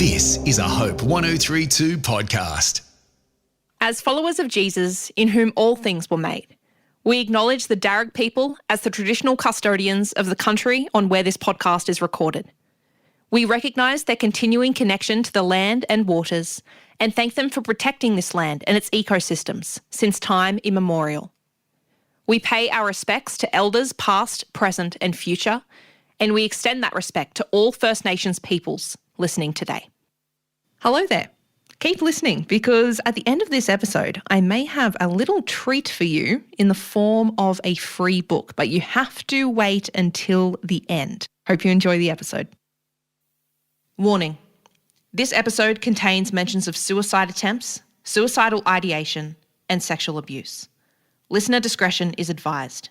This is a Hope 1032 podcast. As followers of Jesus, in whom all things were made, we acknowledge the Darug people as the traditional custodians of the country on where this podcast is recorded. We recognise their continuing connection to the land and waters and thank them for protecting this land and its ecosystems since time immemorial. We pay our respects to elders past, present and future, and we extend that respect to all First Nations peoples listening today. Hello there. Keep listening because at the end of this episode, I may have a little treat for you in the form of a free book, but you have to wait until the end. Hope you enjoy the episode. Warning. This episode contains mentions of suicide attempts, suicidal ideation, and sexual abuse. Listener discretion is advised.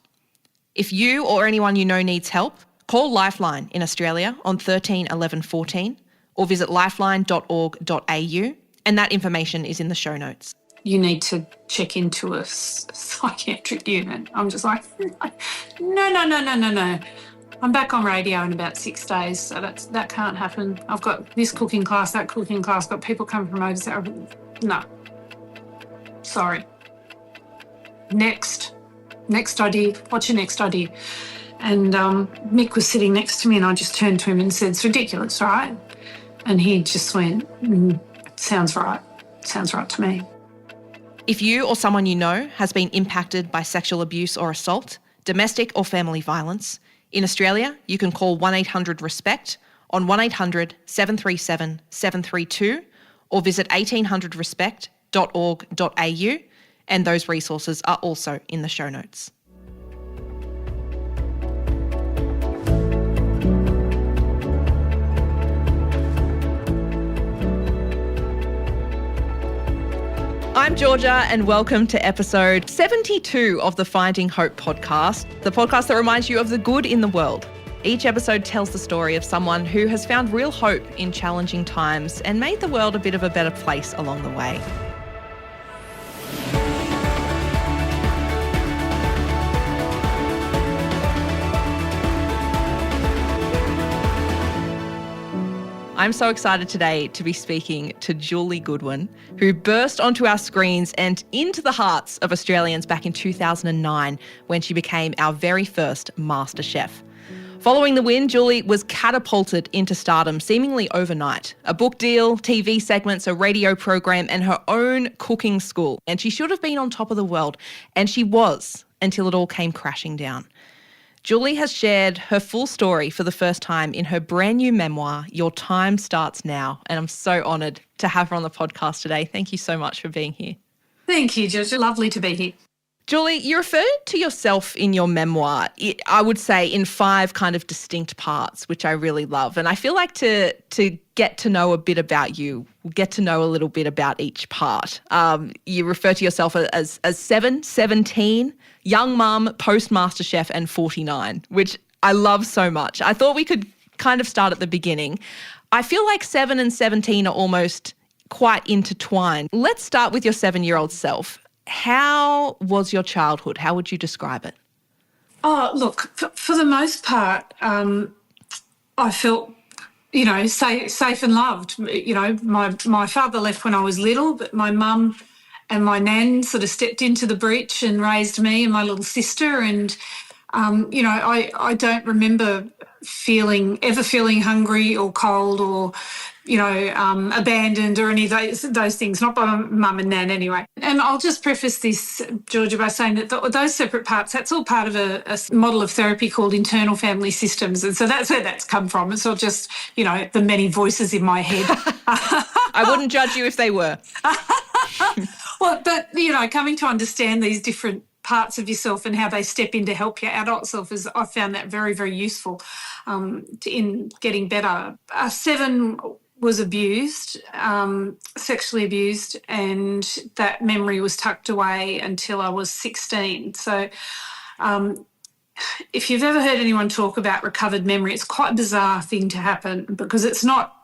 If you or anyone you know needs help, call Lifeline in Australia on 13 11 14 or visit lifeline.org.au, and that information is in the show notes. You need to check into a psychiatric unit. I'm just like, no. I'm back on radio in about 6 days, so that can't happen. I've got this cooking class, that cooking class, got people coming from overseas. No. Sorry. Next idea. What's your next idea? And Mick was sitting next to me and I just turned to him and said, it's ridiculous, right? And he just went, sounds right. Sounds right to me. If you or someone you know has been impacted by sexual abuse or assault, domestic or family violence, in Australia, you can call 1-800-RESPECT on 1-800-737-732 or visit 1800respect.org.au, and those resources are also in the show notes. I'm Georgia and welcome to episode 72 of the Finding Hope podcast, the podcast that reminds you of the good in the world. Each episode tells the story of someone who has found real hope in challenging times and made the world a bit of a better place along the way. I'm so excited today to be speaking to Julie Goodwin, who burst onto our screens and into the hearts of Australians back in 2009 when she became our very first MasterChef. Following the win, Julie was catapulted into stardom seemingly overnight. A book deal, TV segments, a radio program and her own cooking school. And she should have been on top of the world, and she was, until it all came crashing down. Julie has shared her full story for the first time in her brand new memoir, Your Time Starts Now, and I'm so honoured to have her on the podcast today. Thank you so much for being here. Thank you, Georgia. Lovely to be here. Julie, you referred to yourself in your memoir, I would say, in 5 kind of distinct parts, which I really love. And I feel like to get to know a bit about you, we'll get to know a little bit about each part. You refer to yourself as 7, 17, young mum, post MasterChef, and 49, which I love so much. I thought we could kind of start at the beginning. I feel like 7 and 17 are almost quite intertwined. Let's start with your 7-year-old self. How was your childhood? How would you describe it? Oh, look, for the most part, I felt, safe and loved. My father left when I was little, but my mum and my nan sort of stepped into the breach and raised me and my little sister. And, I don't remember ever feeling hungry or cold or, abandoned or any of those things, not by my mum and nan anyway. And I'll just preface this, Georgia, by saying that those separate parts, that's all part of a model of therapy called internal family systems. And so that's where that's come from. It's not just, the many voices in my head. I wouldn't judge you if they were. Well, but, coming to understand these different parts of yourself and how they step in to help your adult self I found that very, very useful in getting better. 7 was abused, sexually abused, and that memory was tucked away until I was 16. So if you've ever heard anyone talk about recovered memory, it's quite a bizarre thing to happen because it's not,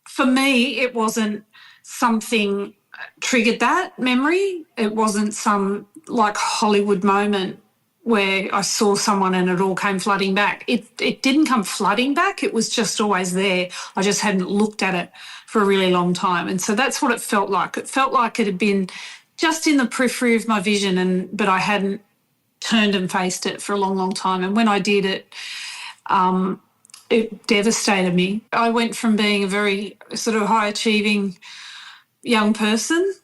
for me, it wasn't something triggered that memory. It wasn't some like Hollywood moment where I saw someone and it all came flooding back. It didn't come flooding back. It was just always there. I just hadn't looked at it for a really long time. And so that's what it felt like. It felt like it had been just in the periphery of my vision, but I hadn't turned and faced it for a long, long time. And when I did it devastated me. I went from being a very sort of high-achieving young person,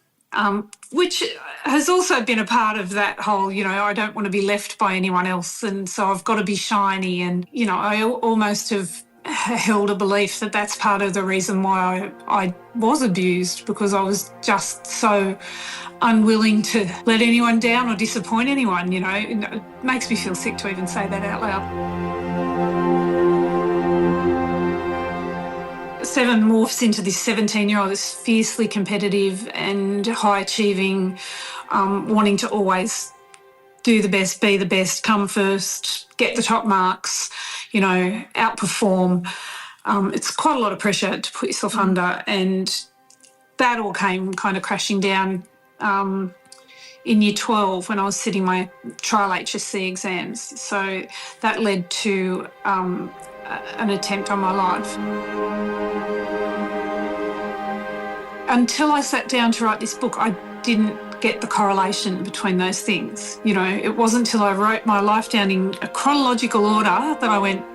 which has also been a part of that whole, I don't want to be left by anyone else, and so I've got to be shiny. And, I almost have held a belief that that's part of the reason why I was abused, because I was just so unwilling to let anyone down or disappoint anyone, It makes me feel sick to even say that out loud. 7 morphs into this 17-year-old, this fiercely competitive and high-achieving, wanting to always do the best, be the best, come first, get the top marks, outperform. It's quite a lot of pressure to put yourself under, and that all came kind of crashing down in year 12 when I was sitting my trial HSC exams. So that led to an attempt on my life. Until I sat down to write this book, I didn't get the correlation between those things. It wasn't until I wrote my life down in a chronological order that I went,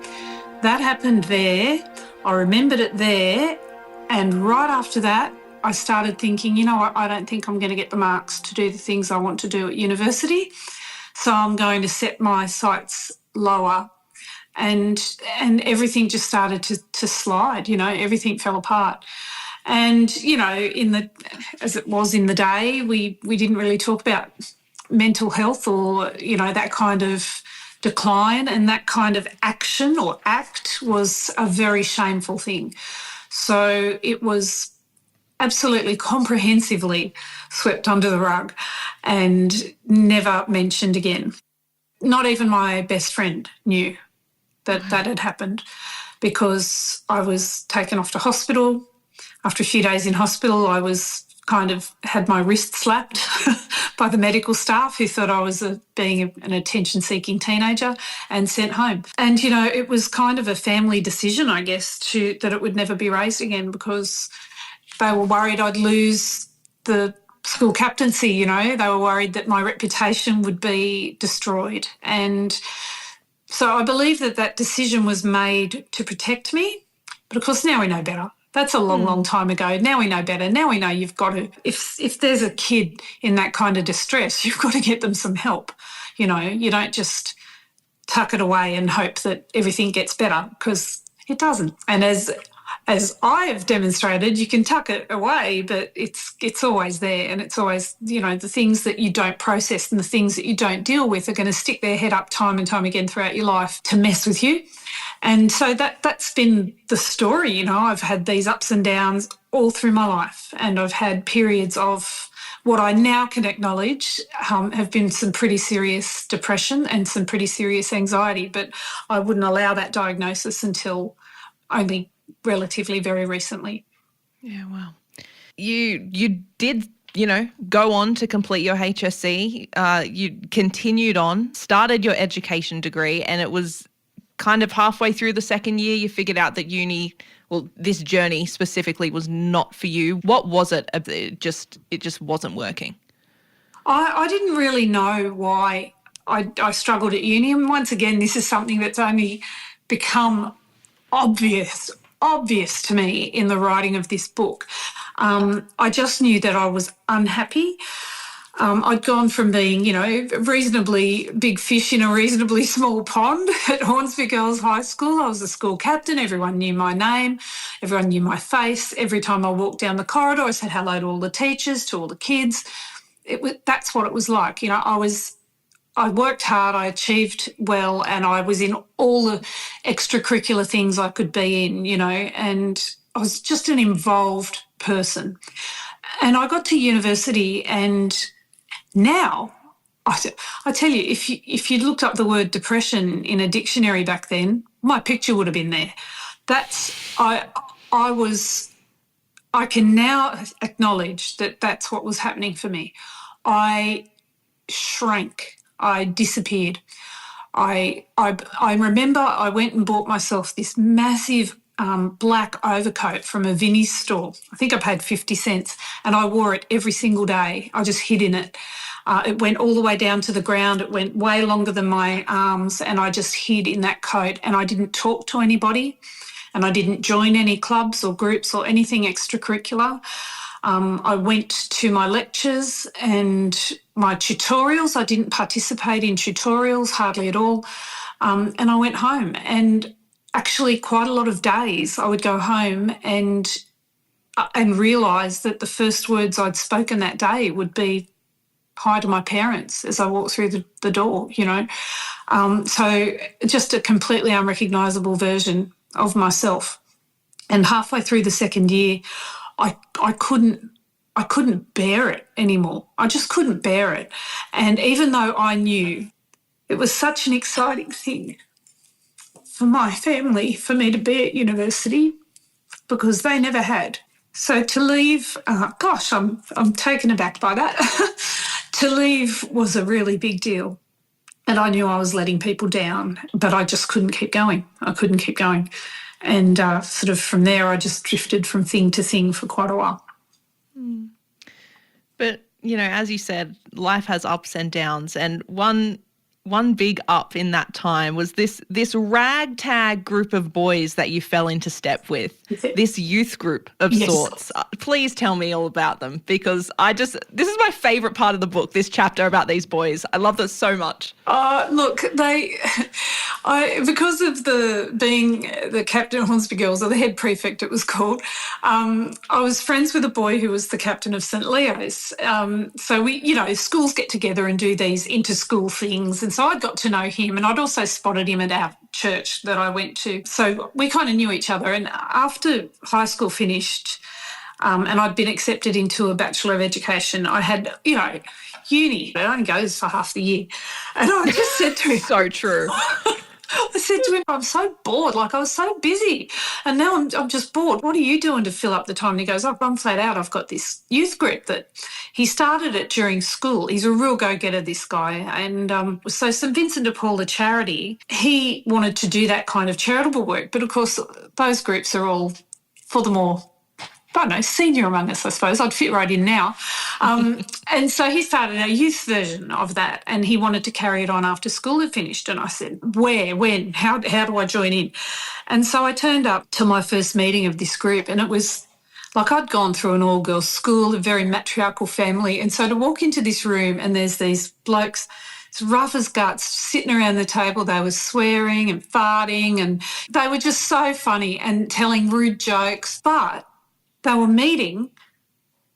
that happened there, I remembered it there, and right after that, I started thinking, I don't think I'm going to get the marks to do the things I want to do at university, so I'm going to set my sights lower. And everything just started to slide, everything fell apart. And, as it was in the day, we didn't really talk about mental health or, that kind of decline, and that kind of action or act was a very shameful thing. So it was absolutely comprehensively swept under the rug and never mentioned again. Not even my best friend knew that had happened, because I was taken off to hospital. After a few days in hospital, I was had my wrist slapped by the medical staff, who thought I was being an attention-seeking teenager, and sent home. And, it was kind of a family decision, I guess, that it would never be raised again, because they were worried I'd lose the school captaincy, They were worried that my reputation would be destroyed. And so I believe that decision was made to protect me. But, of course, now we know better. That's a long, long time ago. Now we know better. Now we know you've got to, if there's a kid in that kind of distress, you've got to get them some help. You don't just tuck it away and hope that everything gets better, because it doesn't. And as I have demonstrated, you can tuck it away, but it's always there, and it's always, the things that you don't process and the things that you don't deal with are going to stick their head up time and time again throughout your life to mess with you. And so that's been the story. I've had these ups and downs all through my life, and I've had periods of what I now can acknowledge have been some pretty serious depression and some pretty serious anxiety, but I wouldn't allow that diagnosis until only relatively very recently. Yeah, wow. You did, go on to complete your HSC. You continued on, started your education degree, and it was kind of halfway through the second year you figured out that this journey specifically was not for you. What was it? It just wasn't working. I didn't really know why I struggled at uni. And once again, this is something that's only become obvious to me in the writing of this book. I just knew that I was unhappy. I'd gone from being, a reasonably big fish in a reasonably small pond at Hornsby Girls High School. I was a school captain. Everyone knew my name. Everyone knew my face. Every time I walked down the corridor, I said hello to all the teachers, to all the kids. That's what it was like. I worked hard, I achieved well, and I was in all the extracurricular things I could be in, and I was just an involved person. And I got to university, and now, I tell you, if you'd looked up the word depression in a dictionary back then, my picture would have been there. I can now acknowledge that that's what was happening for me. I shrank. I disappeared. I remember I went and bought myself this massive black overcoat from a Vinnie's store. I think I paid 50 cents, and I wore it every single day. I just hid in it. It went all the way down to the ground. It went way longer than my arms, and I just hid in that coat, and I didn't talk to anybody, and I didn't join any clubs or groups or anything extracurricular. I went to my lectures and my tutorials. I didn't participate in tutorials hardly at all. And I went home, and actually quite a lot of days I would go home and realise that the first words I'd spoken that day would be hi to my parents as I walked through the door, you know. So just a completely unrecognisable version of myself. And halfway through the second year, I couldn't bear it anymore. I just couldn't bear it. And even though I knew it was such an exciting thing for my family, for me to be at university, because they never had. So to leave, I'm taken aback by that. To leave was a really big deal. And I knew I was letting people down, but I just couldn't keep going. I couldn't keep going. And sort of from there, I just drifted from thing to thing for quite a while. But, you know, as you said, life has ups and downs. And one big up in that time was this ragtag group of boys that you fell into step with, this youth group of sorts. Please tell me all about them, because this is my favourite part of the book, this chapter about these boys. I love this so much. Look, because of being the captain of Hornsby Girls, or the head prefect it was called, I was friends with a boy who was the captain of St Leo's. So we, you know, schools get together and do these inter-school things. And so I got to know him, and I'd also spotted him at our church that I went to. So we kind of knew each other. And after high school finished, and I'd been accepted into a Bachelor of Education, I had, you know, uni, it only goes for half the year. And I just said to him... So true. I said to him, I'm so bored. Like, I was so busy. And now I'm just bored. What are you doing to fill up the time? And he goes, I'm flat out. I've got this youth group that he started it during school. He's a real go-getter, this guy. And so St Vincent de Paul, the charity, he wanted to do that kind of charitable work. But, of course, those groups are all for the more, I don't know, senior among us, I suppose. I'd fit right in now. And so he started a youth version of that, and he wanted to carry it on after school had finished. And I said, where, when, how do I join in? And so I turned up to my first meeting of this group, and it was like I'd gone through an all-girls school, a very matriarchal family. And so to walk into this room and there's these blokes, as rough as guts, sitting around the table, they were swearing and farting, and they were just so funny and telling rude jokes. But they were meeting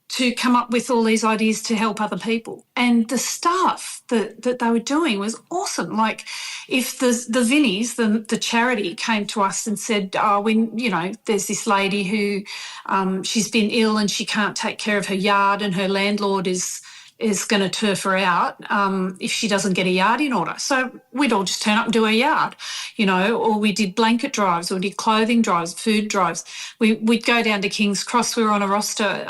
to come up with all these ideas to help other people. And the stuff that they were doing was awesome. Like if the Vinnies, the charity, came to us and said, there's this lady who she's been ill and she can't take care of her yard, and her landlord is going to turf her out if she doesn't get a yard in order. So we'd all just turn up and do her yard, you know, or we did blanket drives, or did clothing drives, food drives. We'd go down to King's Cross. We were on a roster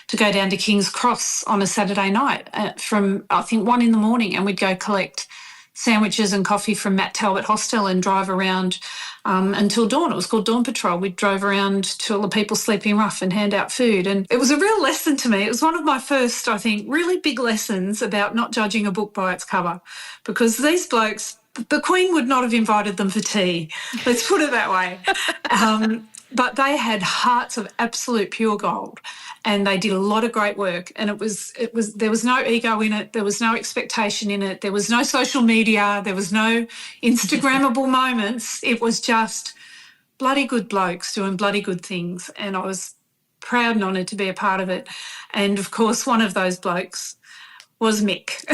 to go down to King's Cross on a Saturday night from, I think, 1 a.m, and we'd go collect sandwiches and coffee from Matt Talbot Hostel and drive around until dawn. It was called Dawn Patrol. We drove around to all the people sleeping rough and hand out food. And it was a real lesson to me. It was one of my first, I think, really big lessons about not judging a book by its cover, because these blokes, the Queen would not have invited them for tea. Let's put it that way. But they had hearts of absolute pure gold, and they did a lot of great work. And there was no ego in it. There was no expectation in it. There was no social media. There was no Instagrammable moments. It was just bloody good blokes doing bloody good things. And I was proud and honoured to be a part of it. And, of course, one of those blokes was Mick,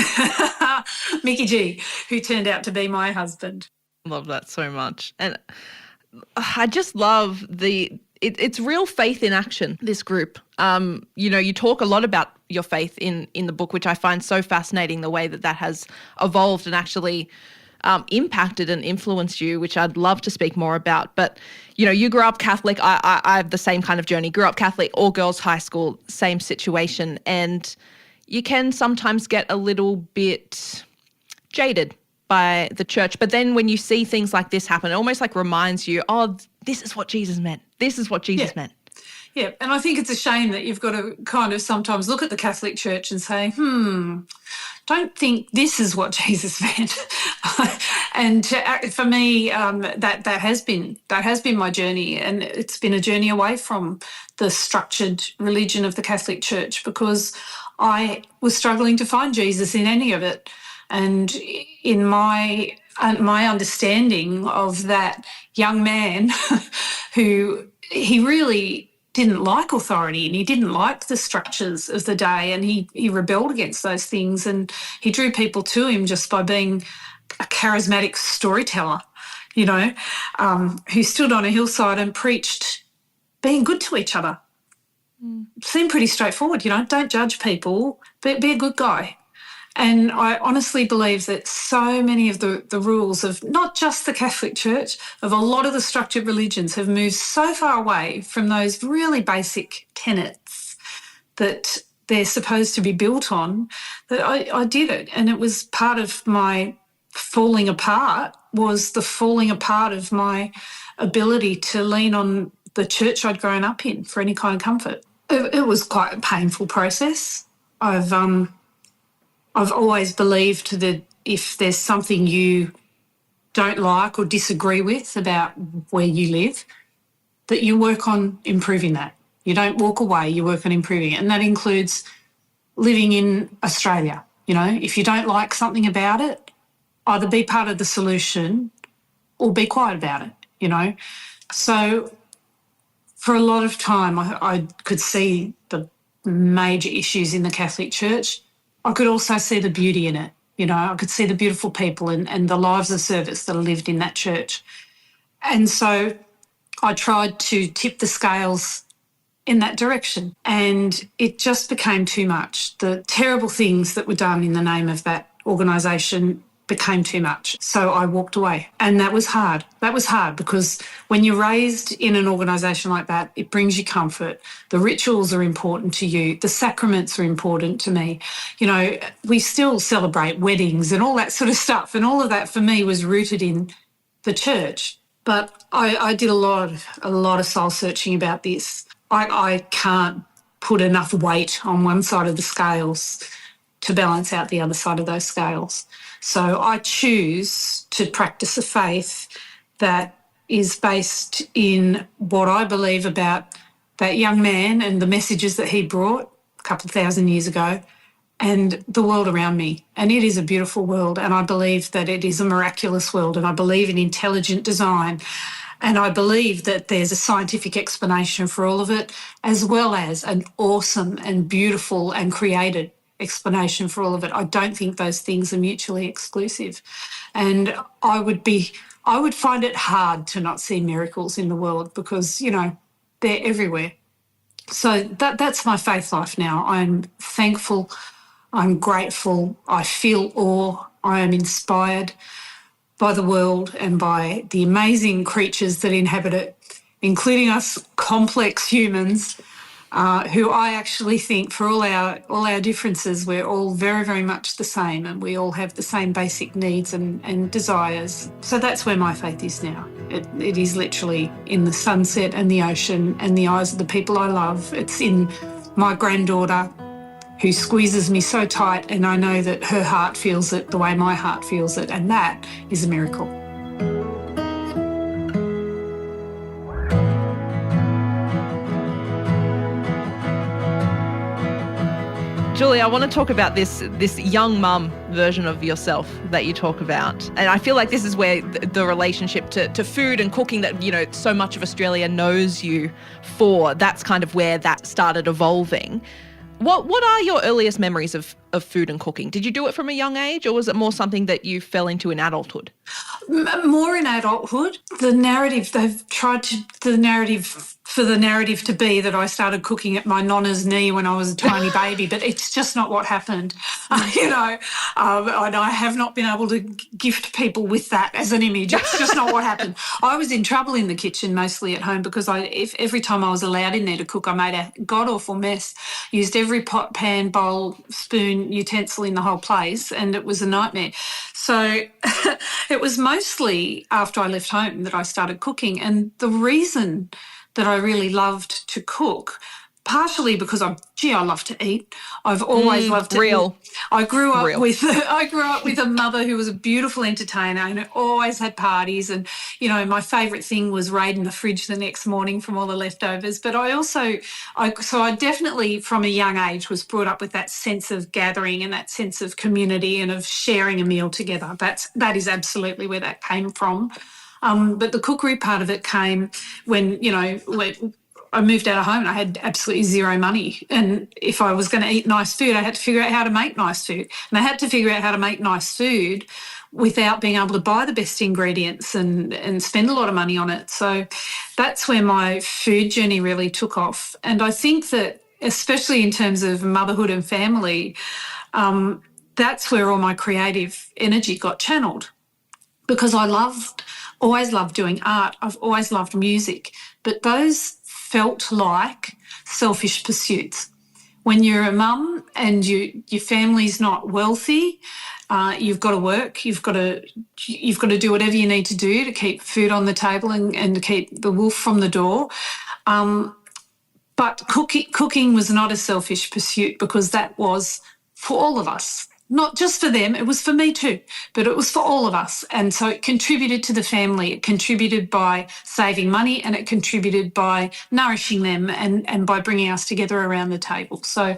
Mickey G, who turned out to be my husband. Love that so much. And I just love it's real faith in action, this group. You talk a lot about your faith in the book, which I find so fascinating, the way that has evolved and actually impacted and influenced you, which I'd love to speak more about. But, you grew up Catholic. I have the same kind of journey. Grew up Catholic, all girls high school, same situation. And you can sometimes get a little bit jaded by the church. But then when you see things like this happen, it almost like reminds you, oh, this is what Jesus meant. This is what Jesus meant. Yeah, and I think it's a shame that you've got to kind of sometimes look at the Catholic Church and say, don't think this is what Jesus meant. And for me, that has been my journey, and it's been a journey away from the structured religion of the Catholic Church, because I was struggling to find Jesus in any of it. And in my understanding of that young man who he really didn't like authority, and he didn't like the structures of the day, and he rebelled against those things, and he drew people to him just by being a charismatic storyteller, who stood on a hillside and preached being good to each other. Seemed pretty straightforward, don't judge people, but be a good guy. And I honestly believe that so many of the rules of not just the Catholic Church, of a lot of the structured religions have moved so far away from those really basic tenets that they're supposed to be built on, that I did it. And it was part of my falling apart, was the falling apart of my ability to lean on the church I'd grown up in for any kind of comfort. It was quite a painful process. I've always believed that if there's something you don't like or disagree with about where you live, that you work on improving that. You don't walk away, you work on improving it. And that includes living in Australia. If you don't like something about it, either be part of the solution or be quiet about it, So for a lot of time, I could see the major issues in the Catholic Church. I could also see the beauty in it. I could see the beautiful people and the lives of service that are lived in that church. And so I tried to tip the scales in that direction, and it just became too much. The terrible things that were done in the name of that organisation became too much. So I walked away, and that was hard. That was hard because when you're raised in an organisation like that, it brings you comfort. The rituals are important to you. The sacraments are important to me. We still celebrate weddings and all that sort of stuff, and all of that for me was rooted in the church. But I did a lot of soul searching about this. I can't put enough weight on one side of the scales to balance out the other side of those scales. So I choose to practice a faith that is based in what I believe about that young man and the messages that he brought a couple of thousand years ago, and the world around me. And it is a beautiful world, and I believe that it is a miraculous world, and I believe in intelligent design, and I believe that there's a scientific explanation for all of it, as well as an awesome and beautiful and created explanation for all of it. I don't think those things are mutually exclusive. And I would find it hard to not see miracles in the world because, they're everywhere. So that's my faith life now. I'm thankful, I'm grateful, I feel awe, I am inspired by the world and by the amazing creatures that inhabit it, including us complex humans, who I actually think, for all our differences, we're all very, very much the same, and we all have the same basic needs and desires. So that's where my faith is now. It is literally in the sunset and the ocean and the eyes of the people I love. It's in my granddaughter who squeezes me so tight, and I know that her heart feels it the way my heart feels it, and that is a miracle. Julie, I want to talk about this young mum version of yourself that you talk about. And I feel like this is where the relationship to food and cooking that, so much of Australia knows you for, that's kind of where that started evolving. What are your earliest memories of food and cooking? Did you do it from a young age, or was it more something that you fell into in adulthood? More in adulthood. The narrative for the narrative to be that I started cooking at my nonna's knee when I was a tiny baby, but it's just not what happened, and I have not been able to gift people with that as an image. It's just not what happened. I was in trouble in the kitchen, mostly at home, because every time I was allowed in there to cook, I made a god-awful mess, used every pot, pan, bowl, spoon, utensil in the whole place, and it was a nightmare. So it was mostly after I left home that I started cooking. And the reason that I really loved to cook, partially because I love to eat. I've always loved to eat. I grew up with a mother who was a beautiful entertainer and always had parties. And, you know, my favourite thing was raiding the fridge the next morning from all the leftovers. But I definitely from a young age was brought up with that sense of gathering and that sense of community and of sharing a meal together. That is absolutely where that came from. But the cookery part of it came when I moved out of home and I had absolutely zero money. And if I was going to eat nice food, I had to figure out how to make nice food. And I had to figure out how to make nice food without being able to buy the best ingredients and spend a lot of money on it. So that's where my food journey really took off. And I think that, especially in terms of motherhood and family, that's where all my creative energy got channeled, because I always loved doing art. I've always loved music, but those felt like selfish pursuits. When you're a mum and your family's not wealthy, you've got to work. You've got to do whatever you need to do to keep food on the table and to keep the wolf from the door. But cooking was not a selfish pursuit, because that was for all of us. Not just for them, it was for me too, but it was for all of us. And so it contributed to the family. It contributed by saving money, and it contributed by nourishing them and by bringing us together around the table. So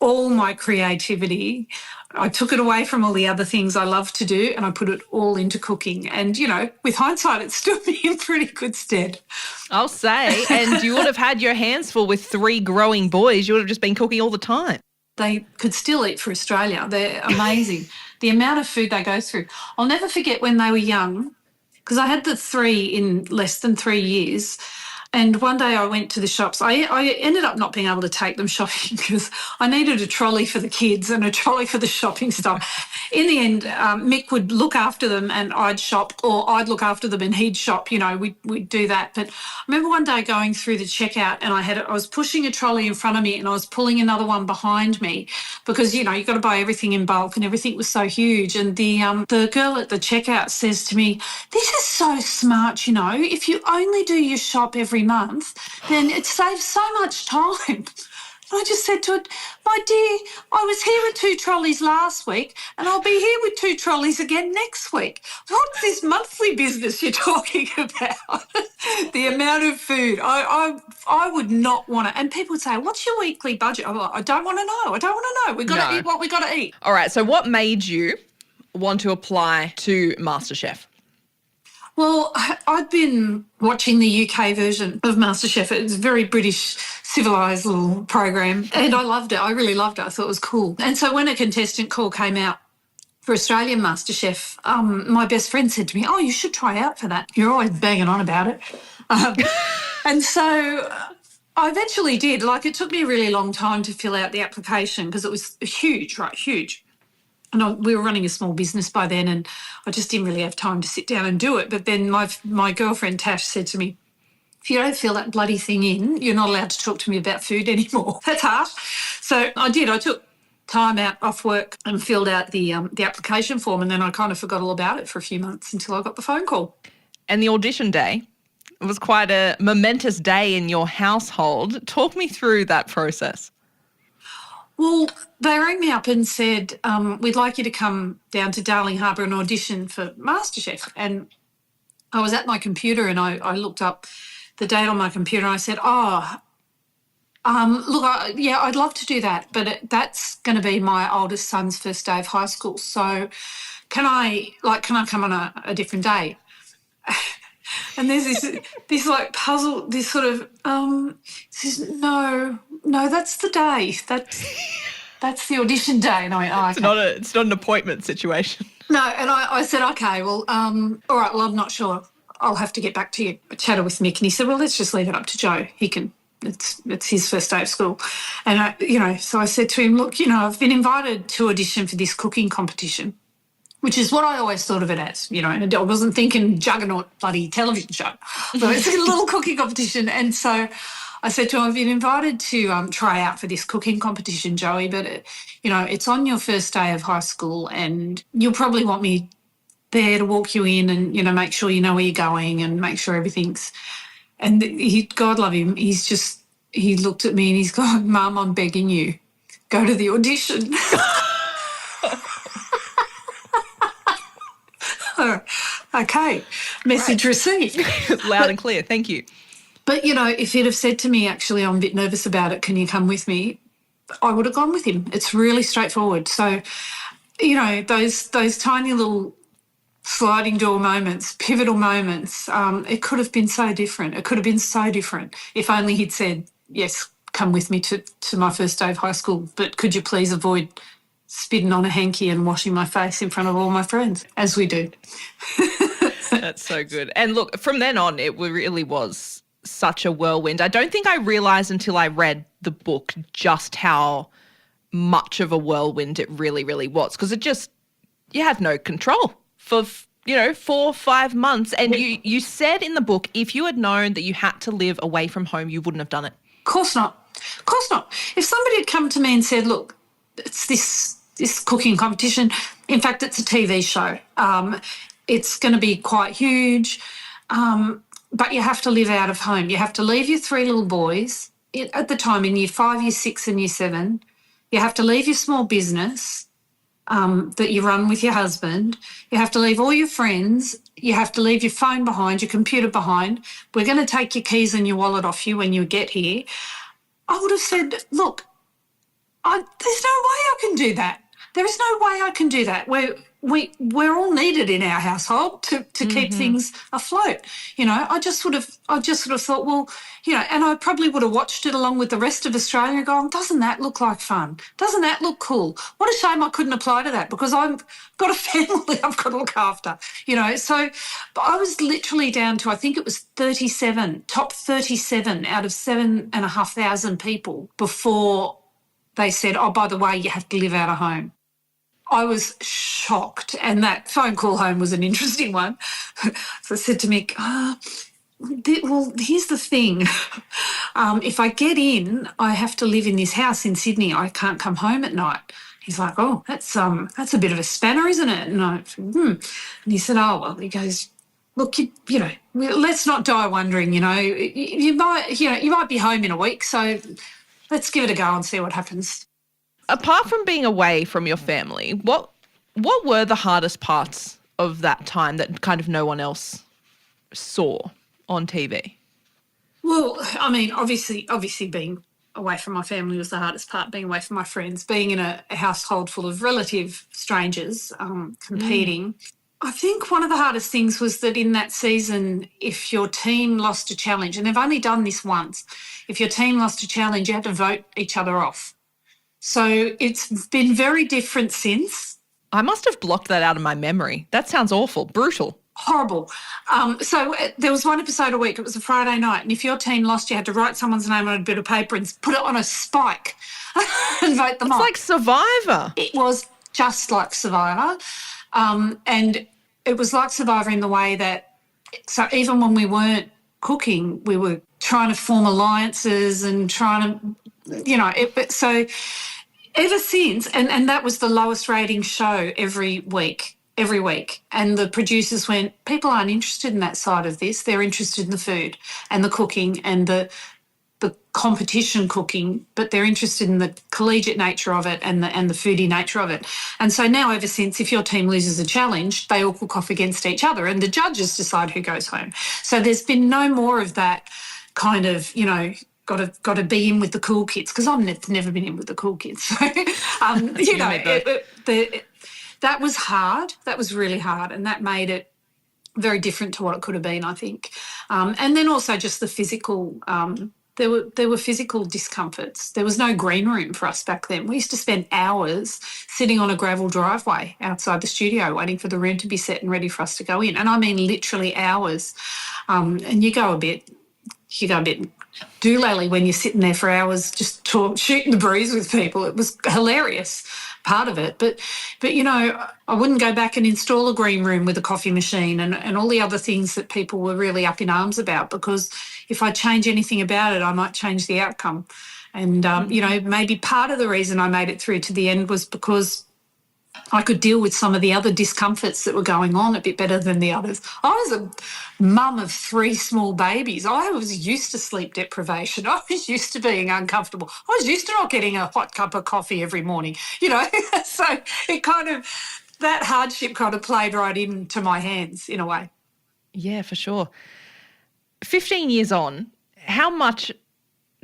all my creativity, I took it away from all the other things I love to do and I put it all into cooking. And, you know, with hindsight, it stood me in pretty good stead. I'll say. And you would have had your hands full with 3 growing boys. You would have just been cooking all the time. They could still eat for Australia. They're amazing. The amount of food they go through. I'll never forget when they were young, because I had the 3 in less than 3 years. And one day I went to the shops. I ended up not being able to take them shopping because I needed a trolley for the kids and a trolley for the shopping stuff. In the end, Mick would look after them and I'd shop, or I'd look after them and he'd shop. You know, we'd do that. But I remember one day going through the checkout and I was pushing a trolley in front of me and I was pulling another one behind me because, you know, you've got to buy everything in bulk and everything was so huge. And the girl at the checkout says to me, "This is so smart, you know. If you only do your shop every month, then it saves so much time." I just said to it, "My dear, I was here with 2 trolleys last week and I'll be here with 2 trolleys again next week. What's this monthly business you're talking about?" The amount of food, I would not want to. And people would say, "What's your weekly budget?" I'm like, I don't want to know. We've got to eat what we got to eat. All right, so what made you want to apply to MasterChef? Well, I'd been watching the UK version of MasterChef. It's a very British, civilised little program, and I loved it. I really loved it. I thought it was cool. And so when a contestant call came out for Australian MasterChef, my best friend said to me, "Oh, you should try out for that. You're always banging on about it." And so I eventually did. Like, it took me a really long time to fill out the application because it was huge, right, huge. And we were running a small business by then and I just didn't really have time to sit down and do it. But then my girlfriend Tash said to me, "If you don't fill that bloody thing in, you're not allowed to talk to me about food anymore." That's harsh. So I did. I took time out off work and filled out the application form, and then I kind of forgot all about it for a few months until I got the phone call. And the audition day, it was quite a momentous day in your household. Talk me through that process. Well, they rang me up and said, "We'd like you to come down to Darling Harbour and audition for MasterChef." And I was at my computer and I looked up the date on my computer and I said, "Look, I'd love to do that, but that's going to be my oldest son's first day of high school. So can I come on a different day?" And there's this like puzzle, this sort of, says, no, that's the day. That's the audition day. And I went, "Oh, okay." It's not an appointment situation. No, and I said, "Okay, well, all right, well, I'm not sure. I'll have to get back to you." I chatted with Mick and he said, "Well, let's just leave it up to Joe. He can, it's his first day of school." And so I said to him, "Look, I've been invited to audition for this cooking competition," which is what I always thought of it as, and I wasn't thinking juggernaut bloody television show. So it's a little cooking competition. And so I said to him, I've been invited to try out for this cooking competition, Joey, but, it's on your first day of high school and you'll probably want me there to walk you in and, make sure you know where you're going and make sure everything's... And God love him, he looked at me and he's gone, Mum, I'm begging you, go to the audition. Okay, message received. Loud and clear, thank you. But, if he'd have said to me, actually, I'm a bit nervous about it, can you come with me? I would have gone with him. It's really straightforward. So, those tiny little sliding door moments, pivotal moments, it could have been so different. It could have been so different if only he'd said, yes, come with me to my first day of high school, but could you please avoid spitting on a hanky and washing my face in front of all my friends, as we do. That's so good. And look, from then on, it really was such a whirlwind. I don't think I realised until I read the book just how much of a whirlwind it really, really was, because you had no control for 4 or 5 months. And you said in the book, if you had known that you had to live away from home, you wouldn't have done it. Of course not. Of course not. If somebody had come to me and said, look, it's this cooking competition. In fact, it's a TV show. It's going to be quite huge, but you have to live out of home. You have to leave your 3 little boys at the time in year 5, year 6 and year 7. You have to leave your small business that you run with your husband. You have to leave all your friends. You have to leave your phone behind, your computer behind. We're going to take your keys and your wallet off you when you get here. I would have said, look, there's no way I can do that. There is no way I can do that. We're all needed in our household to keep things afloat. I just would have thought, well, and I probably would have watched it along with the rest of Australia and gone, doesn't that look like fun? Doesn't that look cool? What a shame I couldn't apply to that because I've got a family I've got to look after, So I was literally down to, I think it was top 37 out of 7,500 people before they said, oh, by the way, you have to live out of home. I was shocked, and that phone call home was an interesting one. So I said to Mick, well, here's the thing. If I get in, I have to live in this house in Sydney. I can't come home at night. He's like, oh, that's a bit of a spanner, isn't it? And I said, And he said, oh, well, he goes, look, let's not die wondering, you might be home in a week, so let's give it a go and see what happens. Apart from being away from your family, what were the hardest parts of that time that kind of no one else saw on TV? Well, I mean, obviously being away from my family was the hardest part, being away from my friends, being in a household full of relative strangers competing. I think one of the hardest things was that in that season, if your team lost a challenge, and they've only done this once, if your team lost a challenge, you had to vote each other off. So it's been very different since. I must have blocked that out of my memory. That sounds awful, brutal. Horrible. So there was one episode a week. It was a Friday night. And if your team lost, you had to write someone's name on a bit of paper and put it on a spike and vote them off. It's like Survivor. It was just like Survivor. And it was like Survivor in the way that, so even when we weren't cooking, we were trying to form alliances and trying to, so ever since, and that was the lowest rating show every week. And the producers went, people aren't interested in that side of this. They're interested in the food and the cooking and the competition cooking, but they're interested in the collegiate nature of it and the foodie nature of it. And so now, ever since, if your team loses a challenge, they all cook off against each other and the judges decide who goes home. So there's been no more of that kind of, got to be in with the cool kids, because I've never been in with the cool kids. So, that was hard. That was really hard, and that made it very different to what it could have been, I think. And then also just the physical. There were physical discomforts. There was no green room for us back then. We used to spend hours sitting on a gravel driveway outside the studio waiting for the room to be set and ready for us to go in. And I mean literally hours. And you go a bit doolally when you're sitting there for hours just shooting the breeze with people. It was hilarious, part of it. But I wouldn't go back and install a green room with a coffee machine and all the other things that people were really up in arms about, because if I change anything about it, I might change the outcome. And, maybe part of the reason I made it through to the end was because I could deal with some of the other discomforts that were going on a bit better than the others. I was a mum of 3 small babies. I was used to sleep deprivation. I was used to being uncomfortable. I was used to not getting a hot cup of coffee every morning, So that hardship kind of played right into my hands in a way. Yeah, for sure. 15 years on, how much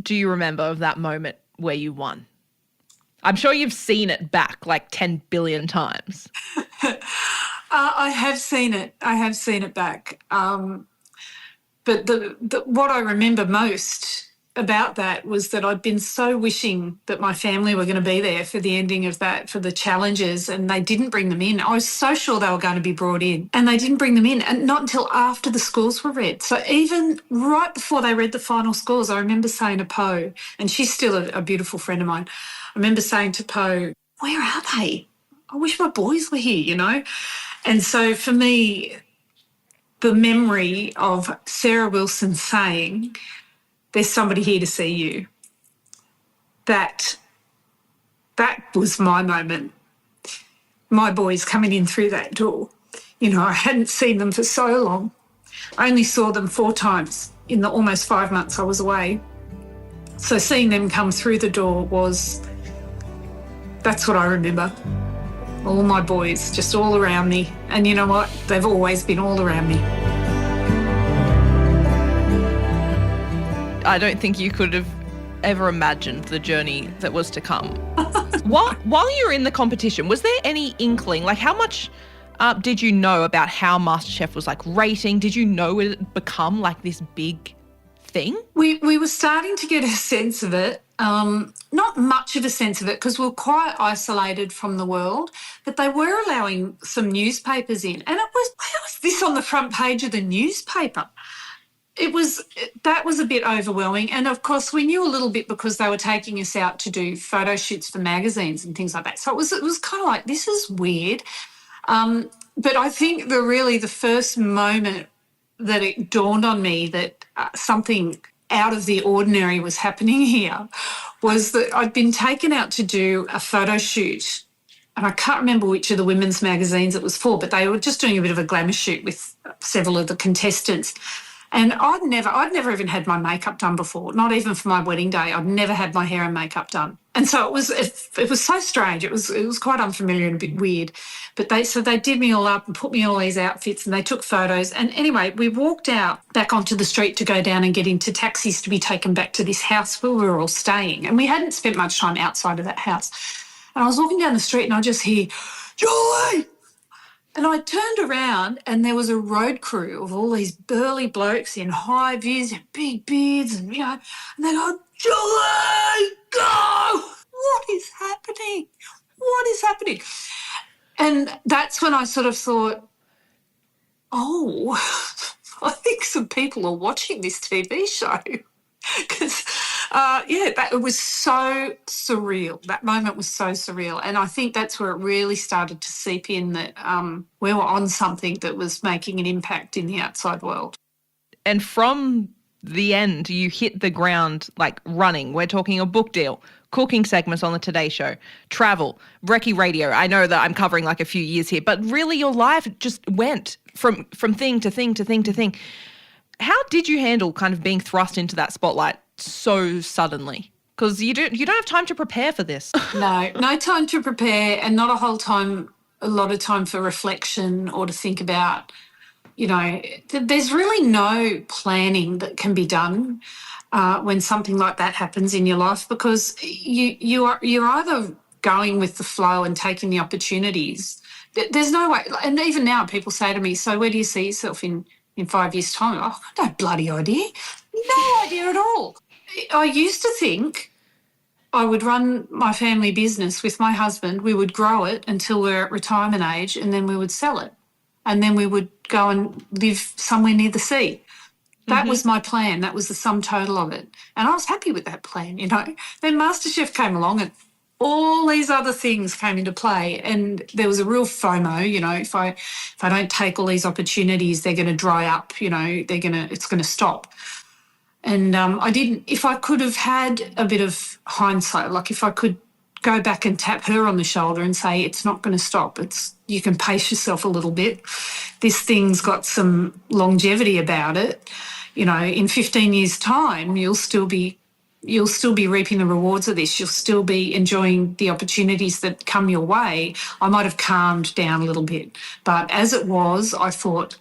do you remember of that moment where you won? I'm sure you've seen it back like 10 billion times. I have seen it. I have seen it back. But what I remember most about that was that I'd been so wishing that my family were going to be there for the ending of that, for the challenges, and they didn't bring them in. I was so sure they were going to be brought in, and they didn't bring them in, and not until after the scores were read. So even right before they read the final scores, I remember saying to Poe, and she's still a beautiful friend of mine, I remember saying to Poe, where are they? I wish my boys were here, And so for me, the memory of Sarah Wilson saying, there's somebody here to see you, that was my moment. My boys coming in through that door. I hadn't seen them for so long. I only saw them 4 times in the almost 5 months I was away. So seeing them come through the door that's what I remember. All my boys just all around me. And you know what? They've always been all around me. I don't think you could have ever imagined the journey that was to come. While you were in the competition, was there any inkling, like how much did you know about how MasterChef was like rating? Did you know it would become like this big thing? We were starting to get a sense of it. Not much of a sense of it because we were quite isolated from the world, but they were allowing some newspapers in. And why was this on the front page of the newspaper? That was a bit overwhelming. And of course we knew a little bit because they were taking us out to do photo shoots for magazines and things like that. So it was kind of like, this is weird. But I think the first moment that it dawned on me that something out of the ordinary was happening here was that I'd been taken out to do a photo shoot, and I can't remember which of the women's magazines it was for, but they were just doing a bit of a glamour shoot with several of the contestants. And I'd never even had my makeup done before, not even for my wedding day. I'd never had my hair and makeup done. And so it was so strange. It was quite unfamiliar and a bit weird. But they did me all up and put me in all these outfits and they took photos. And anyway, we walked out back onto the street to go down and get into taxis to be taken back to this house where we were all staying. And we hadn't spent much time outside of that house. And I was walking down the street and I just hear, Julie! And I turned around and there was a road crew of all these burly blokes in high vis and big beards and, and they go, Julie, go! What is happening? What is happening? And that's when I sort of thought, oh, I think some people are watching this TV show. Because, it was so surreal. That moment was so surreal. And I think that's where it really started to seep in that we were on something that was making an impact in the outside world. And from the end, you hit the ground like running. We're talking a book deal, cooking segments on the Today Show, travel, Recce Radio. I know that I'm covering like a few years here, but really your life just went from thing to thing to thing to thing. How did you handle kind of being thrust into that spotlight so suddenly? Because you don't have time to prepare for this. No time to prepare, and not a lot of time for reflection or to think about, there's really no planning that can be done when something like that happens in your life, because you're either going with the flow and taking the opportunities. There's no way, and even now people say to me, so where do you see yourself in 5 years' time? Oh, I've got no bloody idea. No idea at all. I used to think I would run my family business with my husband. We would grow it until we're at retirement age and then we would sell it. And then we would go and live somewhere near the sea. That was my plan. That was the sum total of it. And I was happy with that plan, Then MasterChef came along and all these other things came into play, and there was a real FOMO, if I don't take all these opportunities, they're going to dry up, it's going to stop. And I didn't, if I could have had a bit of hindsight, like if I could go back and tap her on the shoulder and say, it's not going to stop. You can pace yourself a little bit. This thing's got some longevity about it. You know, in 15 years' time, you'll still be reaping the rewards of this. You'll still be enjoying the opportunities that come your way. I might have calmed down a little bit. But as it was, I thought,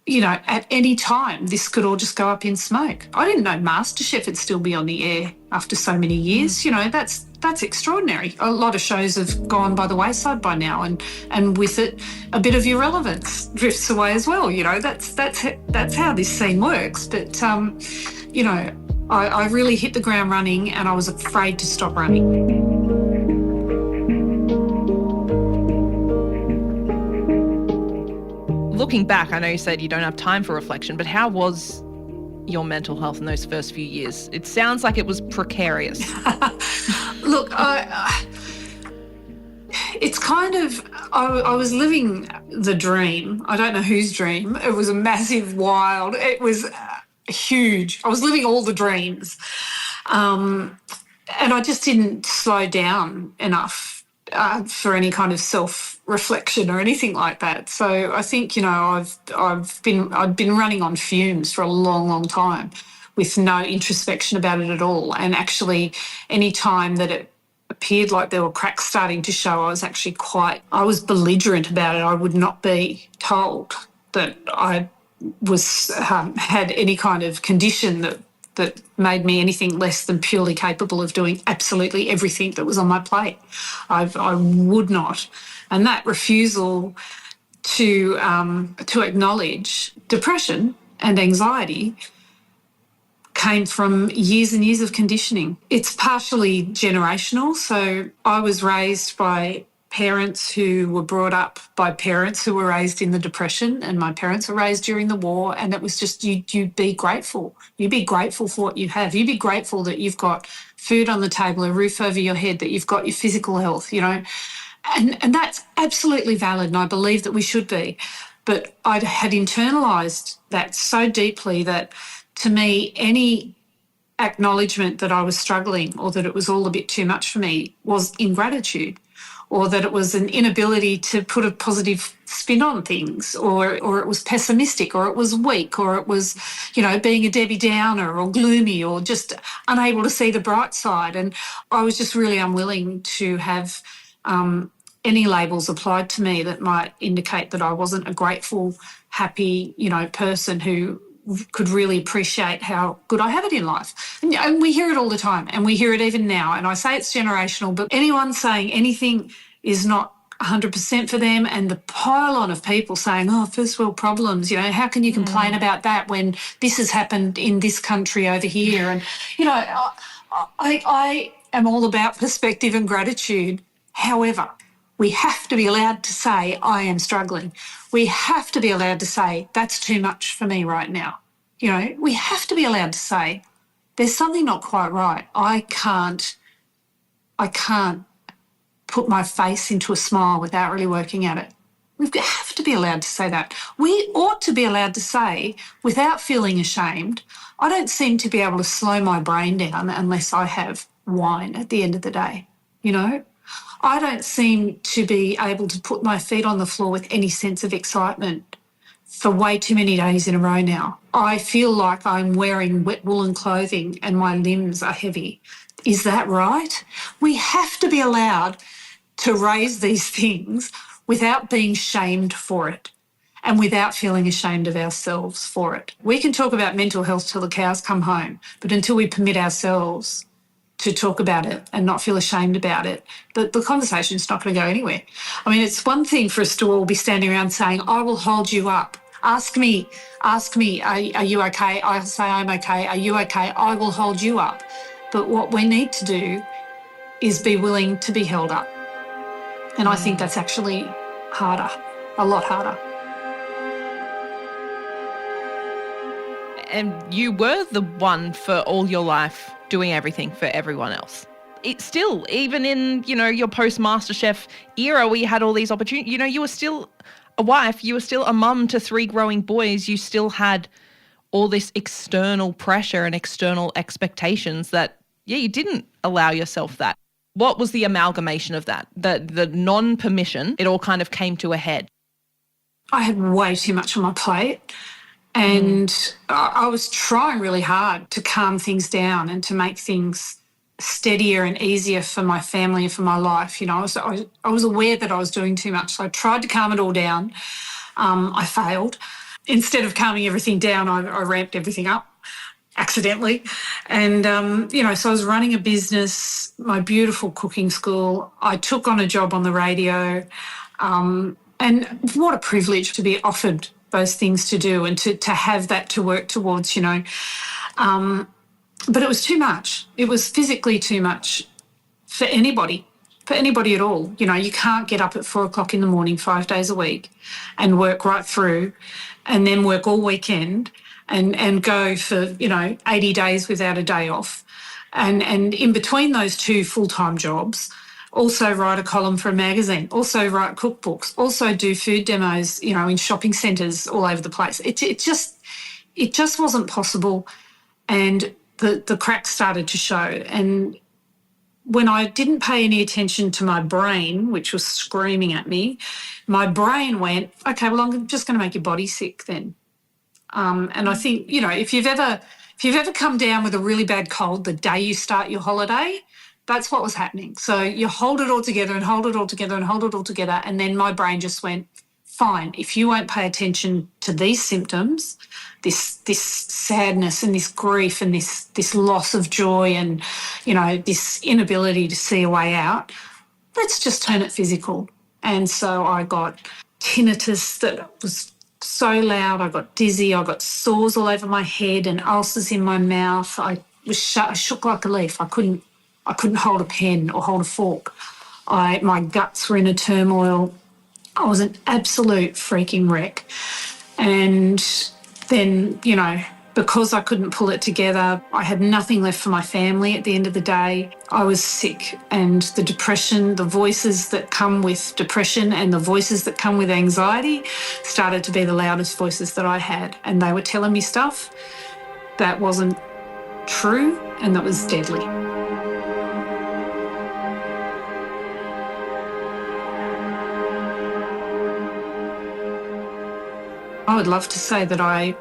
you know, at any time, this could all just go up in smoke. I didn't know MasterChef would still be on the air after so many years. You know, that's extraordinary. A lot of shows have gone by the wayside by now, and with it, a bit of irrelevance drifts away as well. You know, that's how this scene works. But, you know, I really hit the ground running, and I was afraid to stop running. Looking back, I know you said you don't have time for reflection, but how was your mental health in those first few years? It sounds like it was precarious. Look, it's kind of, I was living the dream. I don't know whose dream. It was a massive, wild, it was huge. I was living all the dreams. And I just didn't slow down enough for any kind of self-reflection or anything like that. So I think, you know, I'd been running on fumes for a long, long time with no introspection about it at all. And actually, any time that it appeared like there were cracks starting to show, I was belligerent about it. I would not be told that I had any kind of condition that made me anything less than purely capable of doing absolutely everything that was on my plate. I would not. And that refusal to acknowledge depression and anxiety came from years and years of conditioning. It's partially generational. So I was raised by parents who were brought up by parents who were raised in the Depression, and my parents were raised during the war, and it was just you be grateful. You be grateful for what you have. You be grateful that you've got food on the table, a roof over your head, that you've got your physical health, you know. And that's absolutely valid, and I believe that we should be. But I had internalised that so deeply that, to me, any acknowledgement that I was struggling or that it was all a bit too much for me was ingratitude, or that it was an inability to put a positive spin on things, or it was pessimistic, or it was weak, or it was, you know, being a Debbie Downer or gloomy, or just unable to see the bright side. And I was just really unwilling to have any labels applied to me that might indicate that I wasn't a grateful, happy, you know, person who could really appreciate how good I have it in life. And we hear it all the time, and we hear it even now. And I say it's generational, but anyone saying anything is not 100% for them, and the pile-on of people saying, oh, first world problems, you know, how can you complain about that when this has happened in this country over here? And, you know, I am all about perspective and gratitude. However, we have to be allowed to say, I am struggling. We have to be allowed to say, that's too much for me right now. You know, we have to be allowed to say, there's something not quite right. I can't put my face into a smile without really working at it. We have to be allowed to say that. We ought to be allowed to say, without feeling ashamed, I don't seem to be able to slow my brain down unless I have wine at the end of the day, you know? I don't seem to be able to put my feet on the floor with any sense of excitement for way too many days in a row now. I feel like I'm wearing wet woolen clothing and my limbs are heavy. Is that right? We have to be allowed to raise these things without being shamed for it and without feeling ashamed of ourselves for it. We can talk about mental health till the cows come home, but until we permit ourselves to talk about it and not feel ashamed about it, the conversation is not going to go anywhere. I mean, it's one thing for us to all be standing around saying, I will hold you up. Ask me, are you okay? I'll say I'm okay. Are you okay? I will hold you up. But what we need to do is be willing to be held up. And I think that's actually harder, a lot harder. And you were the one for all your life doing everything for everyone else. It's still, even in, you know, your post-MasterChef era where you had all these opportunities, you know, you were still a wife, you were still a mum to 3 growing boys, you still had all this external pressure and external expectations that, you didn't allow yourself that. What was the amalgamation of that? The non-permission, it all kind of came to a head. I had way too much on my plate, and I was trying really hard to calm things down and to make things steadier and easier for my family and for my life. I was aware that I was doing too much, so I tried to calm it all down. I failed. Instead of calming everything down, I ramped everything up accidentally. And, so I was running a business, my beautiful cooking school. I took on a job on the radio. And what a privilege to be offered those things to do and to have that to work towards, But it was too much. It was physically too much for anybody at all. You can't get up at 4 o'clock in the morning 5 days a week and work right through and then work all weekend and go for, 80 days without a day off. And in between those two full-time jobs, also write a column for a magazine, also write cookbooks, also do food demos, in shopping centres all over the place. It just wasn't possible, and the cracks started to show. And when I didn't pay any attention to my brain, which was screaming at me, my brain went, okay, well, I'm just going to make your body sick then. And I think, if you've ever come down with a really bad cold the day you start your holiday, that's what was happening. So you hold it all together and hold it all together and hold it all together. And then my brain just went, fine, if you won't pay attention to these symptoms, this sadness and this grief and this loss of joy and, this inability to see a way out, let's just turn it physical. And so I got tinnitus that was so loud. I got dizzy. I got sores all over my head and ulcers in my mouth. I shook like a leaf. I couldn't hold a pen or hold a fork. My guts were in a turmoil. I was an absolute freaking wreck. And then, because I couldn't pull it together, I had nothing left for my family at the end of the day. I was sick, and the depression, the voices that come with depression and the voices that come with anxiety started to be the loudest voices that I had. And they were telling me stuff that wasn't true and that was deadly. I would love to say that I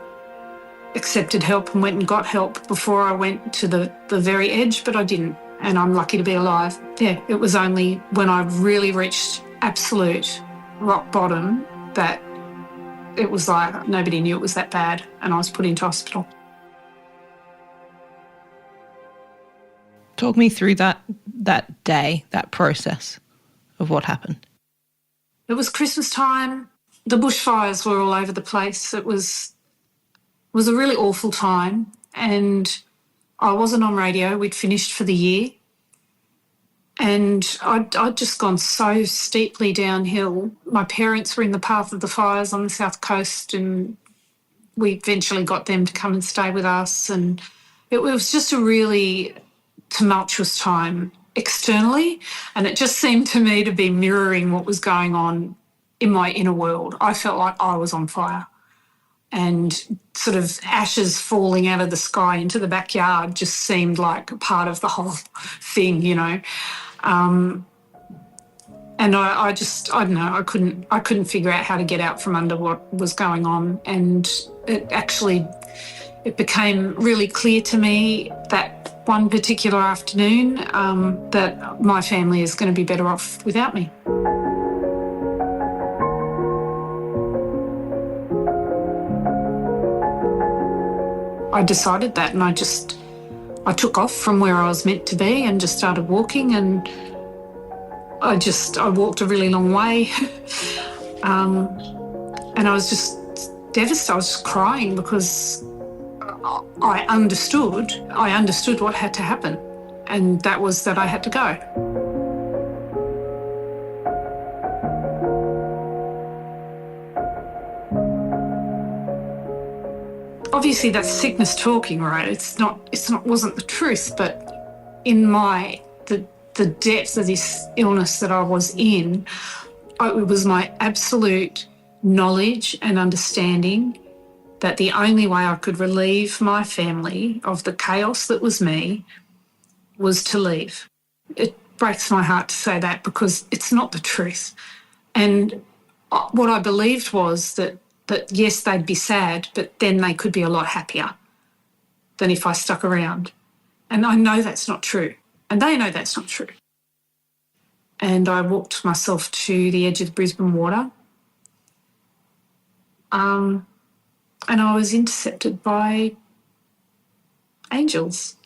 accepted help and went and got help before I went to the very edge, but I didn't, and I'm lucky to be alive. Yeah, it was only when I really reached absolute rock bottom that it was like nobody knew it was that bad, and I was put into hospital. Talk me through that day, that process of what happened. It was Christmas time. The bushfires were all over the place. It was a really awful time, and I wasn't on radio. We'd finished for the year, and I'd just gone so steeply downhill. My parents were in the path of the fires on the south coast, and we eventually got them to come and stay with us, and it was just a really tumultuous time externally, and it just seemed to me to be mirroring what was going on in my inner world. I felt like I was on fire, and sort of ashes falling out of the sky into the backyard just seemed like part of the whole thing, And I don't know, I couldn't figure out how to get out from under what was going on. And it became really clear to me that one particular afternoon that my family is going to be better off without me. I decided that, and I took off from where I was meant to be and just started walking, and I walked a really long way. And I was just devastated. I was just crying because I understood what had to happen, and that was that I had to go. Obviously, that's sickness talking, right? Wasn't the truth, but in the depth of this illness that I was in, it was my absolute knowledge and understanding that the only way I could relieve my family of the chaos that was me was to leave. It breaks my heart to say that because it's not the truth. And what I believed was that yes, they'd be sad, but then they could be a lot happier than if I stuck around. And I know that's not true. And they know that's not true. And I walked myself to the edge of the Brisbane water. And I was intercepted by angels,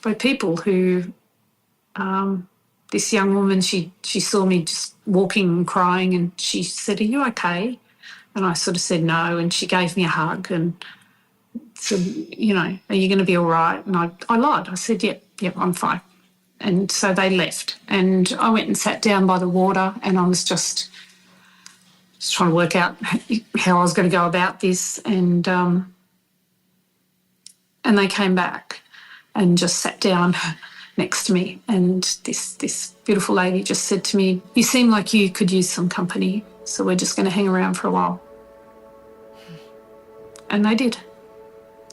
by people who, this young woman, she saw me just walking and crying, and she said, "Are you okay?" And I sort of said no, and she gave me a hug and said, "You know, are you going to be all right?" And I lied. I said, yep, I'm fine. And so they left, and I went and sat down by the water, and I was just trying to work out how I was going to go about this, and they came back and just sat down next to me, and this beautiful lady just said to me, "You seem like you could use some company, so we're just going to hang around for a while." And they did.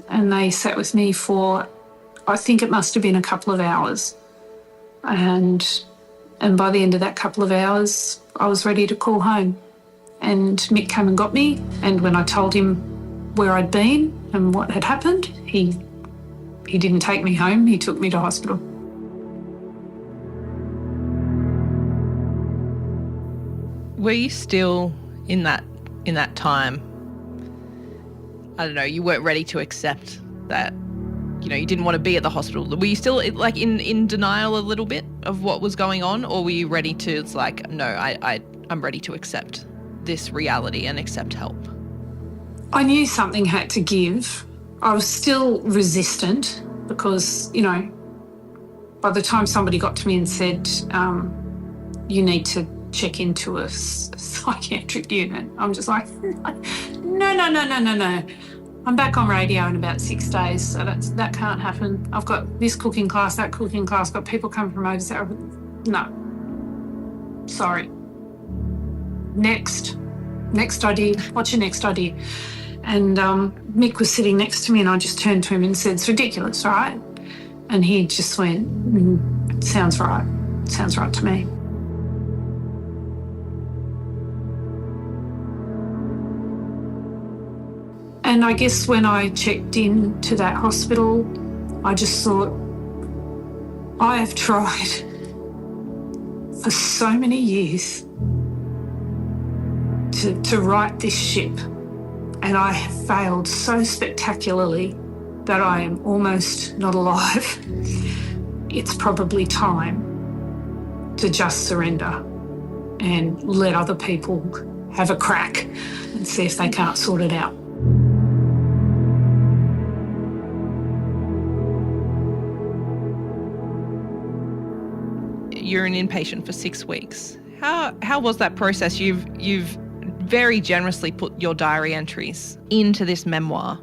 And they sat with me for, I think it must have been a couple of hours. And by the end of that couple of hours, I was ready to call home. And Mick came and got me. And when I told him where I'd been and what had happened, he didn't take me home. He took me to hospital. Were you still in that time? I don't know, you weren't ready to accept that, you know, you didn't want to be at the hospital. Were you still like in denial a little bit of what was going on, or were you ready to, it's like, no, I'm ready to accept this reality and accept help? I knew something had to give. I was still resistant because, you know, by the time somebody got to me and said, you need to check into a psychiatric unit, I'm just like, no. I'm back on radio in about 6 days, so that can't happen. I've got this cooking class, that cooking class, got people coming from overseas. No. Sorry. Next idea. What's your next idea? And Mick was sitting next to me, and I just turned to him and said, "It's ridiculous, right?" And he just went, "It sounds right. It sounds right to me." And I guess when I checked in to that hospital, I just thought, I have tried for so many years to right this ship, and I have failed so spectacularly that I am almost not alive. It's probably time to just surrender and let other people have a crack and see if they can't sort it out. You're an inpatient for 6 weeks. How was that process? You've very generously put your diary entries into this memoir,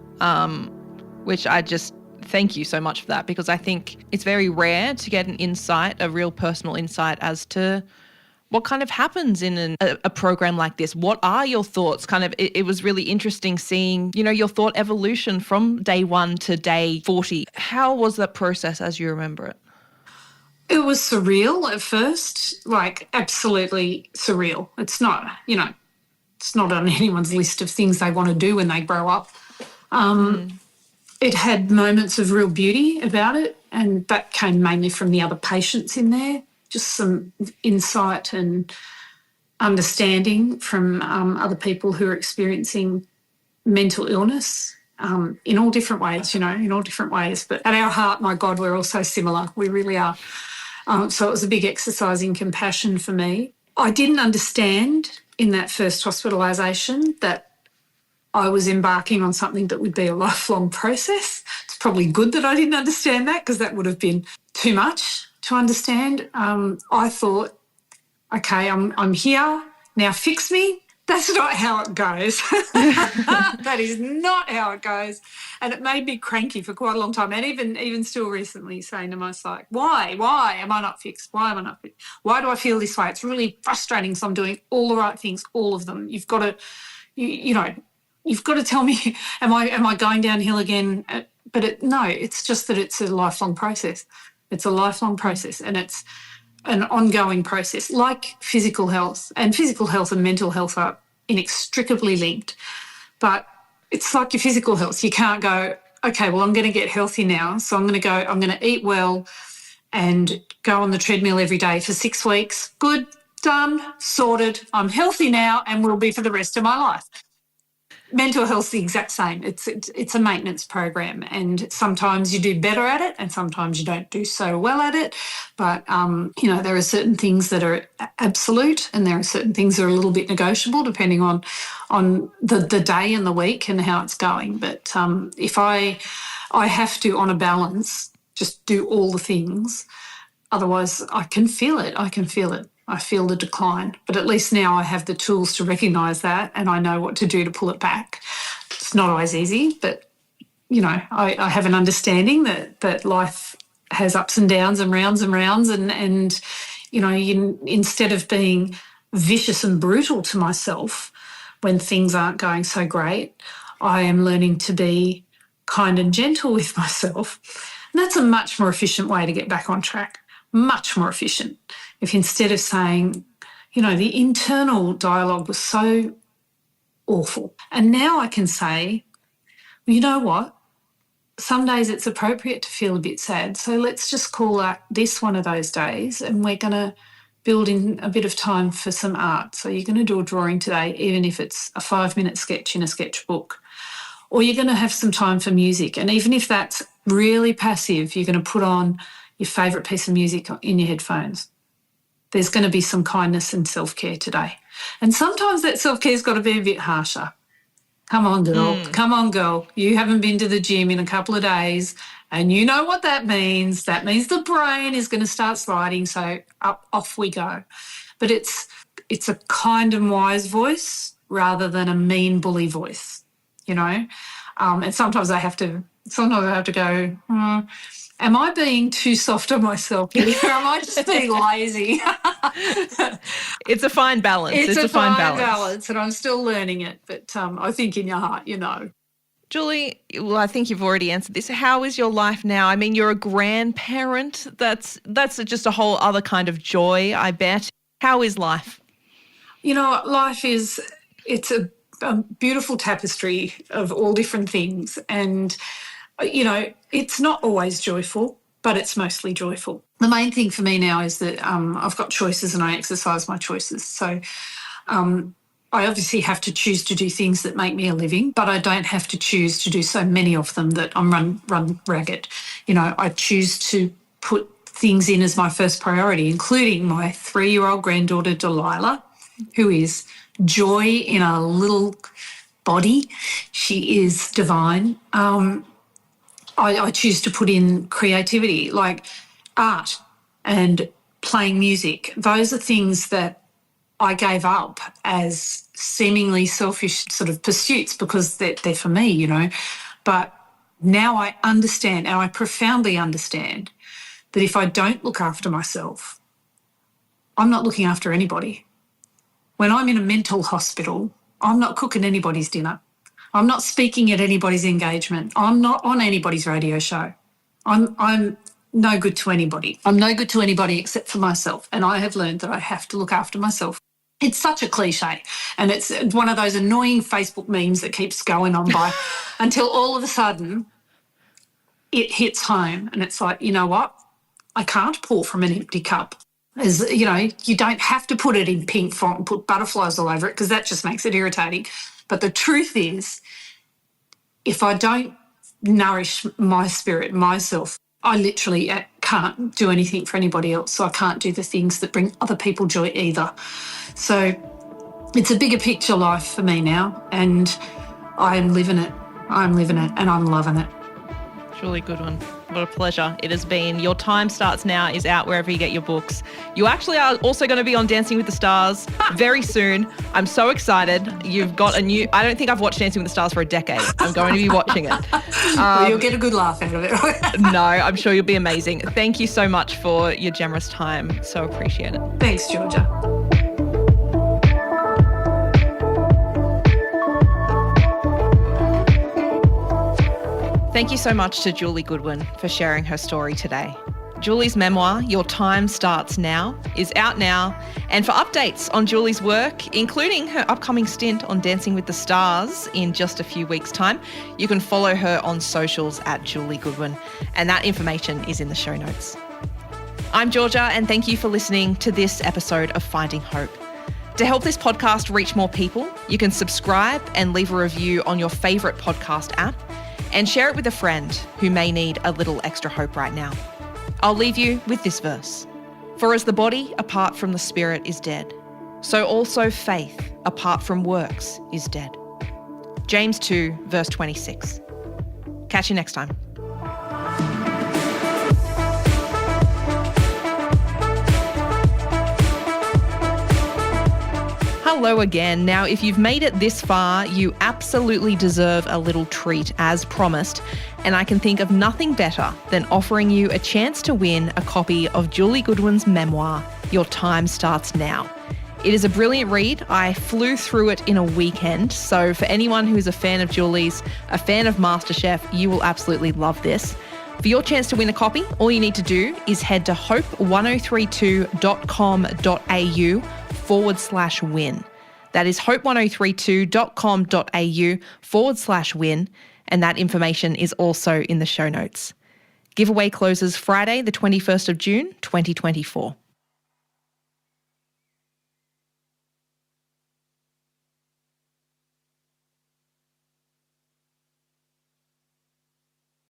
which I just thank you so much for that, because I think it's very rare to get an insight, a real personal insight as to what kind of happens in a program like this. What are your thoughts? It was really interesting seeing, you know, your thought evolution from day 1 to day 40. How was that process as you remember it? It was surreal at first, like absolutely surreal. It's not, you know, it's not on anyone's list of things they want to do when they grow up. It had moments of real beauty about it, and that came mainly from the other patients in there, just some insight and understanding from other people who are experiencing mental illness in all different ways, you know, in all different ways. But at our heart, my God, we're all so similar. We really are. So it was a big exercise in compassion for me. I didn't understand in that first hospitalisation that I was embarking on something that would be a lifelong process. It's probably good that I didn't understand that, because that would have been too much to understand. I thought, okay, I'm here, now fix me. That's not how it goes. That is not how it goes. And it made me cranky for quite a long time. And even still recently saying to myself, why am I not fixed? Why am I not fixed? Why do I feel this way? It's really frustrating. So I'm doing all the right things, all of them. You've got to, you know, you've got to tell me, am I going downhill again? But no, it's just that it's a lifelong process. It's a lifelong process, and it's an ongoing process, like physical health. And physical health and mental health are inextricably linked. But it's like your physical health. You can't go, okay, well, I'm going to get healthy now, so I'm going to eat well and go on the treadmill every day for 6 weeks. Good, done, sorted. I'm healthy now and will be for the rest of my life. Mental health's the exact same. It's a maintenance program, and sometimes you do better at it and sometimes you don't do so well at it. But, there are certain things that are absolute and there are certain things that are a little bit negotiable depending on the day and the week and how it's going. But if I have to, on a balance, just do all the things, otherwise I can feel it. I feel the decline, but at least now I have the tools to recognise that and I know what to do to pull it back. It's not always easy, but, I have an understanding that life has ups and downs and rounds and instead of being vicious and brutal to myself when things aren't going so great, I am learning to be kind and gentle with myself. And that's a much more efficient way to get back on track, much more efficient. If instead of saying, the internal dialogue was so awful, and now I can say, well, you know what? Some days it's appropriate to feel a bit sad, so let's just call that this one of those days, and we're going to build in a bit of time for some art. So you're going to do a drawing today, even if it's a 5-minute sketch in a sketchbook, or you're going to have some time for music, and even if that's really passive, you're going to put on your favourite piece of music in your headphones. There's going to be some kindness and self-care today. And sometimes that self-care's got to be a bit harsher. Come on, girl. Come on, girl. You haven't been to the gym in a couple of days and you know what that means. That means the brain is going to start sliding, so off we go. But it's a kind and wise voice rather than a mean bully voice, And sometimes I have to go, am I being too soft on myself here? Or am I just being lazy? It's a fine balance. It's a fine balance, and I'm still learning it. But I think in your heart, Julie, well, I think you've already answered this. How is your life now? I mean, you're a grandparent. That's just a whole other kind of joy, I bet. How is life? Life it's a beautiful tapestry of all different things, and it's not always joyful, but it's mostly joyful. The main thing for me now is that I've got choices and I exercise my choices. So I obviously have to choose to do things that make me a living, but I don't have to choose to do so many of them that I'm run ragged. I choose to put things in as my first priority, including my 3-year-old granddaughter, Delilah, who is joy in a little body. She is divine. I choose to put in creativity, like art and playing music. Those are things that I gave up as seemingly selfish sort of pursuits because they're for me, But now I understand, and I profoundly understand, that if I don't look after myself, I'm not looking after anybody. When I'm in a mental hospital, I'm not cooking anybody's dinner. I'm not speaking at anybody's engagement. I'm not on anybody's radio show. I'm no good to anybody. I'm no good to anybody except for myself. And I have learned that I have to look after myself. It's such a cliche. And it's one of those annoying Facebook memes that keeps going on by until all of a sudden it hits home. And it's like, you know what? I can't pour from an empty cup. You don't have to put it in pink font and put butterflies all over it because that just makes it irritating. But the truth is, if I don't nourish my spirit, myself, I literally can't do anything for anybody else. So I can't do the things that bring other people joy either. So it's a bigger picture life for me now, and I'm living it. I'm living it and I'm loving it. Julie Goodwin, what a pleasure it has been. Your Time Starts Now is out wherever you get your books. You actually are also going to be on Dancing with the Stars very soon. I'm so excited. You've got a new... I don't think I've watched Dancing with the Stars for a decade. I'm going to be watching it. Well, you'll get a good laugh out of it. No, I'm sure you'll be amazing. Thank you so much for your generous time. So appreciate it. Thanks, Georgia. Thank you so much to Julie Goodwin for sharing her story today. Julie's memoir, Your Time Starts Now, is out now. And for updates on Julie's work, including her upcoming stint on Dancing with the Stars in just a few weeks' time, you can follow her on socials at Julie Goodwin. And that information is in the show notes. I'm Georgia, and thank you for listening to this episode of Finding Hope. To help this podcast reach more people, you can subscribe and leave a review on your favourite podcast app and share it with a friend who may need a little extra hope right now. I'll leave you with this verse. For as the body apart from the spirit is dead, so also faith apart from works is dead. James 2, verse 26. Catch you next time. Hello again. Now, if you've made it this far, you absolutely deserve a little treat as promised, and I can think of nothing better than offering you a chance to win a copy of Julie Goodwin's memoir, Your Time Starts Now. It is a brilliant read. I flew through it in a weekend, so for anyone who's a fan of Julie's, a fan of MasterChef, you will absolutely love this. For your chance to win a copy, all you need to do is head to hope1032.com.au/win. That is hope1032.com.au/win, and that information is also in the show notes. Giveaway closes Friday, the 21st of June, 2024.